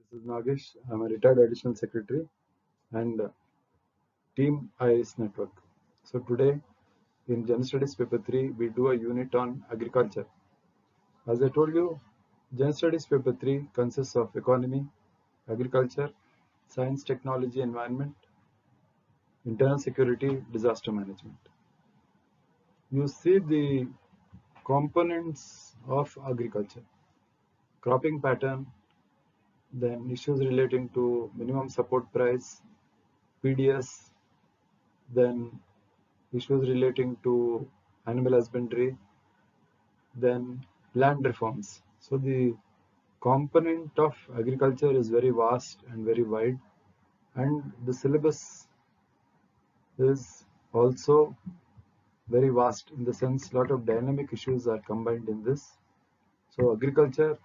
This is Nagesh. I'm a retired additional secretary and team IAS network. So today in General Studies paper 3, we do a unit on agriculture. As I told you, General Studies paper 3 consists of economy, agriculture, science, technology, environment, internal security, disaster management. You see the components of agriculture, cropping pattern, then issues relating to minimum support price, PDS, then issues relating to animal husbandry, then land reforms. So the component of agriculture is very vast and very wide, and the syllabus is also very vast in the sense a lot of dynamic issues are combined in this. So agriculture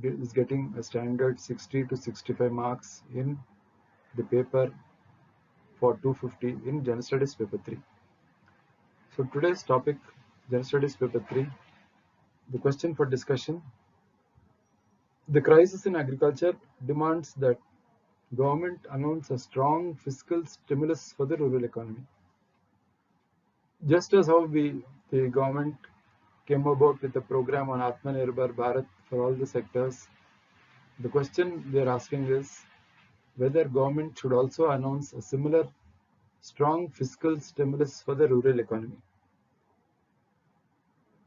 is getting a standard 60 to 65 marks in the paper for 250 in General Studies paper 3. So today's topic, General Studies paper 3, the question for discussion: the crisis in agriculture demands that government announce a strong fiscal stimulus for the rural economy. Just as how the government came about with the program on Atmanirbhar Bharat for all the sectors, the question they are asking is whether government should also announce a similar strong fiscal stimulus for the rural economy.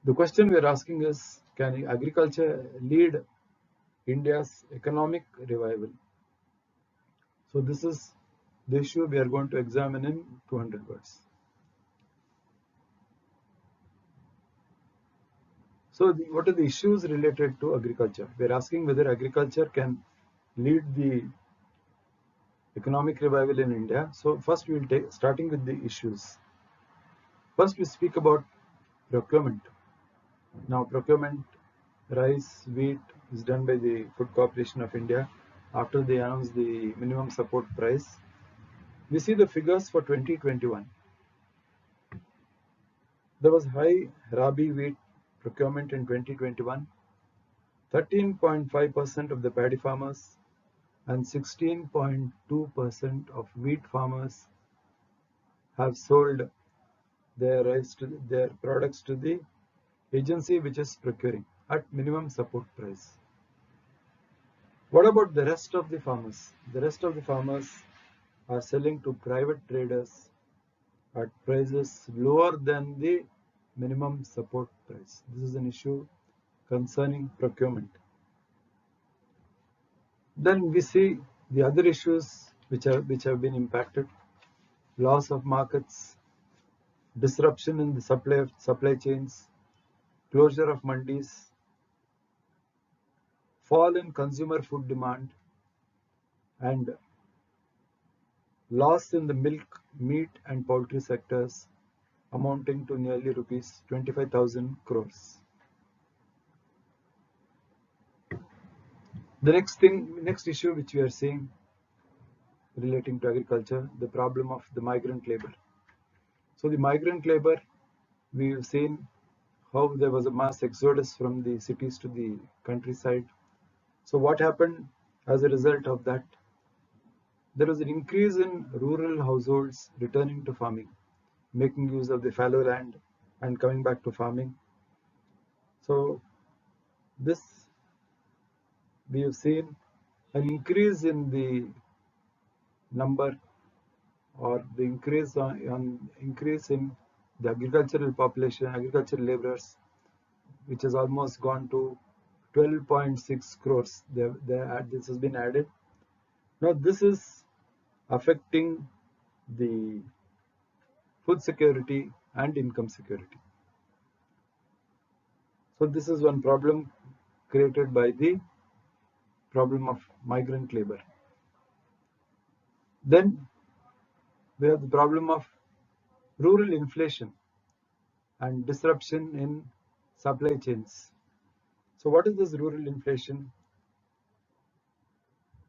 The question we are asking is, can agriculture lead India's economic revival? So this is the issue we are going to examine in 200 words. So what are the issues related to agriculture? We are asking whether agriculture can lead the economic revival in India. So first we will take, starting with the issues. First we speak about procurement. Now procurement, rice, wheat is done by the Food Corporation of India after they announced the minimum support price. We see the figures for 2021. There was high Rabi wheat procurement in 2021. 13.5% of the paddy farmers and 16.2% of wheat farmers have sold their products to the agency which is procuring at minimum support price. What about the rest of the farmers? The rest of the farmers are selling to private traders at prices lower than the minimum support price. This is an issue concerning procurement. Then we see the other issues which have been impacted: loss of markets, disruption in the supply chains, closure of mandis, fall in consumer food demand, and loss in the milk, meat and poultry sectors amounting to nearly rupees 25,000 crores. The next issue which we are seeing relating to agriculture, the problem of the migrant labor. So the migrant labor, we've seen how there was a mass exodus from the cities to the countryside. So what happened as a result of that? There was an increase in rural households returning to farming, making use of the fallow land and coming back to farming. So this, we have seen an increase in the number or the increase in the agricultural population, agricultural laborers, which has almost gone to 12.6 crores. This has been added. Now this is affecting the food security and income security. So this is one problem created by the problem of migrant labor. Then we have the problem of rural inflation and disruption in supply chains. So what is this rural inflation?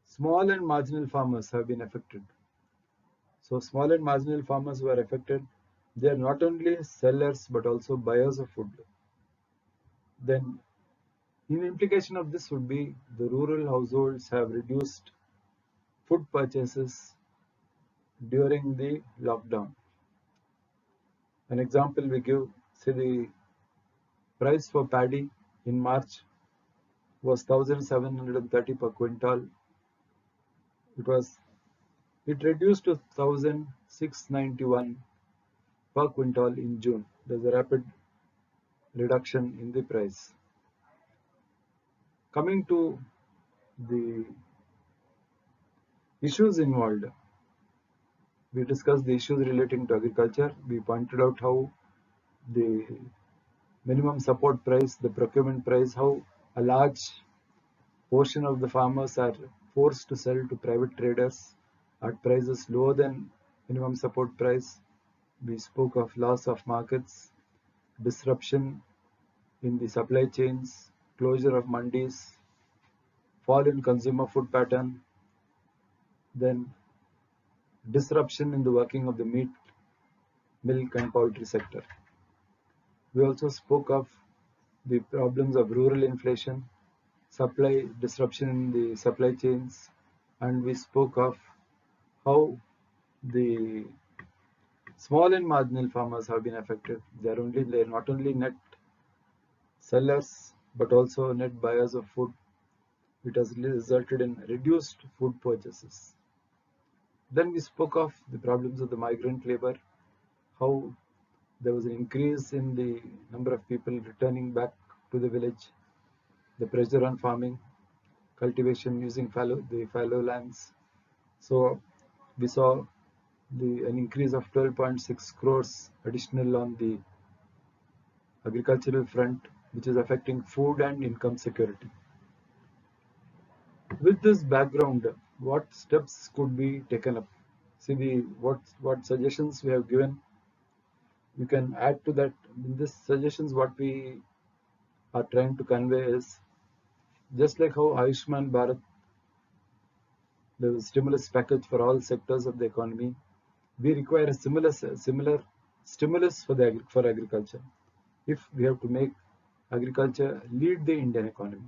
Small and marginal farmers have been affected. So small and marginal farmers who are affected, they are not only sellers but also buyers of food. Then An implication of this would be the rural households have reduced food purchases during the lockdown. An example we give, say the price for paddy in March was 1,730 per quintal. It reduced to 1,691 per quintal in June. There's a rapid reduction in the price. Coming to the issues involved, we discussed the issues relating to agriculture. We pointed out how the minimum support price, the procurement price, how a large portion of the farmers are forced to sell to private traders at prices lower than minimum support price. We spoke of loss of markets, disruption in the supply chains, closure of mandis, fall in consumer food pattern, then disruption in the working of the meat, milk and poultry sector. We also spoke of the problems of rural inflation, supply disruption in the supply chains, and we spoke of how the small and marginal farmers have been affected. They're not only net sellers but also net buyers of food. It has resulted in reduced food purchases. Then we spoke of the problems of the migrant labor, how there was an increase in the number of people returning back to the village, the pressure on farming, cultivation using the fallow lands. So we saw an increase of 12.6 crores additional on the agricultural front, which is affecting food and income security. With this background, what steps could be taken up? See, what suggestions we have given. You can add to that. In this suggestions, what we are trying to convey is just like how Ayushman Bharat, the stimulus package for all sectors of the economy, we require a similar stimulus for agriculture. If we have to make agriculture lead the Indian economy.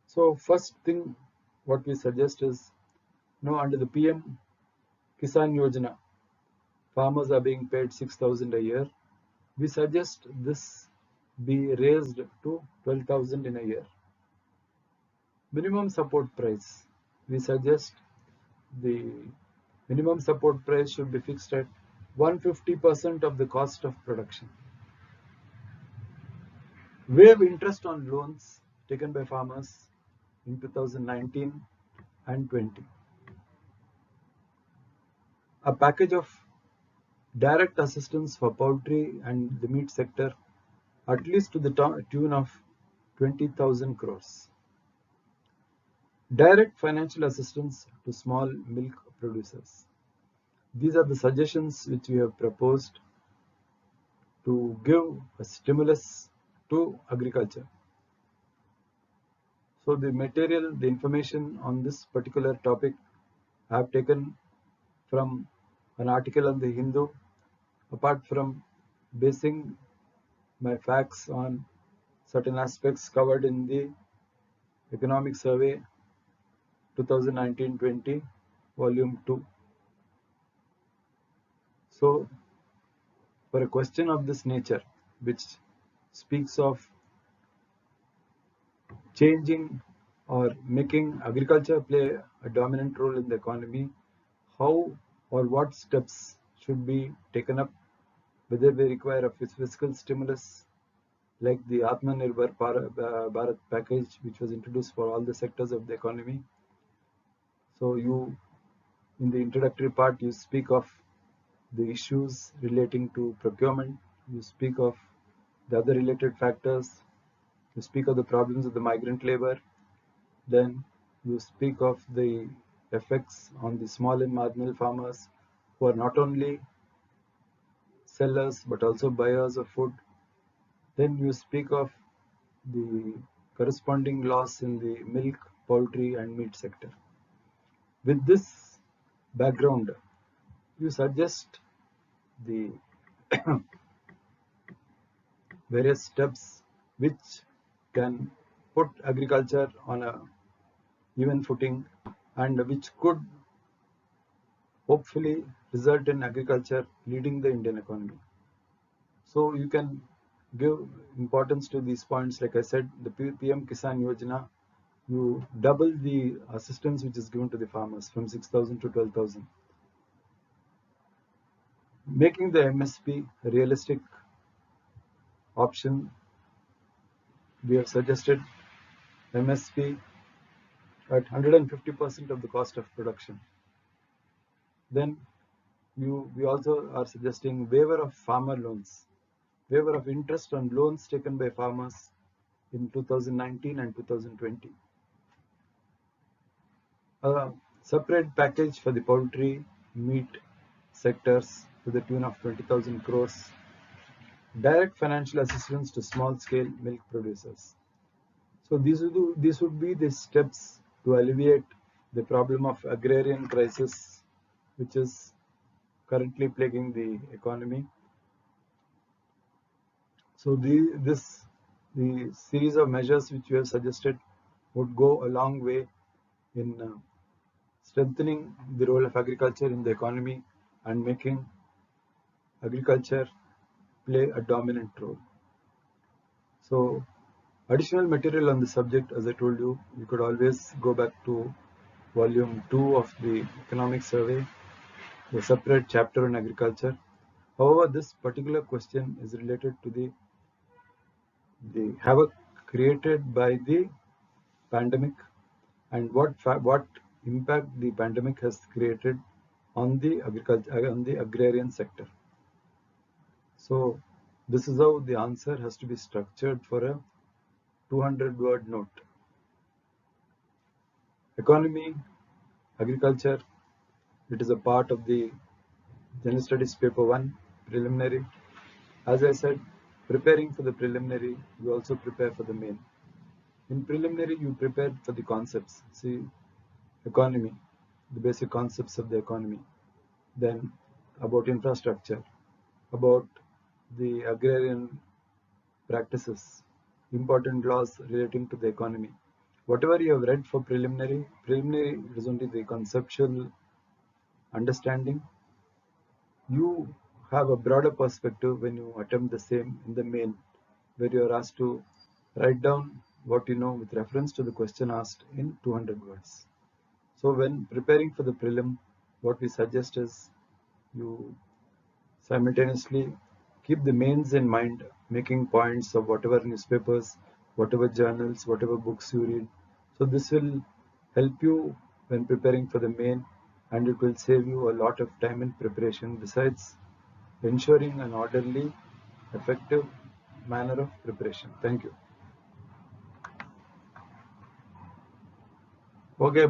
So first thing, what we suggest is, under the PM Kisan Yojana, farmers are being paid 6,000 a year. We suggest this be raised to 12,000 in a year. Minimum support price. We suggest the minimum support price should be fixed at 150% of the cost of production. Waive interest on loans taken by farmers in 2019 and 20. A package of direct assistance for poultry and the meat sector at least to the tune of 20,000 crores. Direct financial assistance to small milk producers. These are the suggestions which we have proposed to give a stimulus to agriculture. So the information on this particular topic I have taken from an article on the Hindu, apart from basing my facts on certain aspects covered in the Economic Survey 2019-20, Volume 2. So, for a question of this nature, which speaks of changing or making agriculture play a dominant role in the economy, how or what steps should be taken up, whether they require a fiscal stimulus like the Atmanirbhar Bharat package, which was introduced for all the sectors of the economy. So in the introductory part, you speak of the issues relating to procurement, you speak of the other related factors, you speak of the problems of the migrant labor, then you speak of the effects on the small and marginal farmers who are not only sellers but also buyers of food. Then you speak of the corresponding loss in the milk, poultry and meat sector. With this background, you suggest the various steps which can put agriculture on a even footing, and which could hopefully result in agriculture leading the Indian economy. So you can give importance to these points. Like I said, the PM Kisan Yojana, you double the assistance which is given to the farmers from 6,000 to 12,000. Making the MSP a realistic option, we have suggested MSP at 150% of the cost of production. Then we also are suggesting waiver of farmer loans, waiver of interest on loans taken by farmers in 2019 and 2020. A separate package for the poultry, meat sectors to the tune of 20,000 crores. Direct financial assistance to small-scale milk producers. So these would be the steps to alleviate the problem of agrarian crisis, which is currently plaguing the economy. So the series of measures which we have suggested would go a long way in strengthening the role of agriculture in the economy and making agriculture play a dominant role. So additional material on the subject, as I told you, you could always go back to volume 2 of the economic survey, the separate chapter on agriculture. However, this particular question is related to the havoc created by the pandemic and what impact the pandemic has created on the agrarian sector. So this is how the answer has to be structured for a 200-word note. Economy, agriculture, it is a part of the General Studies Paper 1 preliminary. As I said, preparing for the preliminary, you also prepare for the main. In preliminary, you prepare for the concepts. See, economy, the basic concepts of the economy. Then about infrastructure, about the agrarian practices, important laws relating to the economy. Whatever you have read for preliminary is only the conceptual understanding. You have a broader perspective when you attempt the same in the main, where you are asked to write down what you know with reference to the question asked in 200 words. So when preparing for the prelim, what we suggest is you simultaneously keep the mains in mind, making points of whatever newspapers, whatever journals, whatever books you read. So this will help you when preparing for the main, and it will save you a lot of time in preparation, besides ensuring an orderly, effective manner of preparation. Thank you. Okay.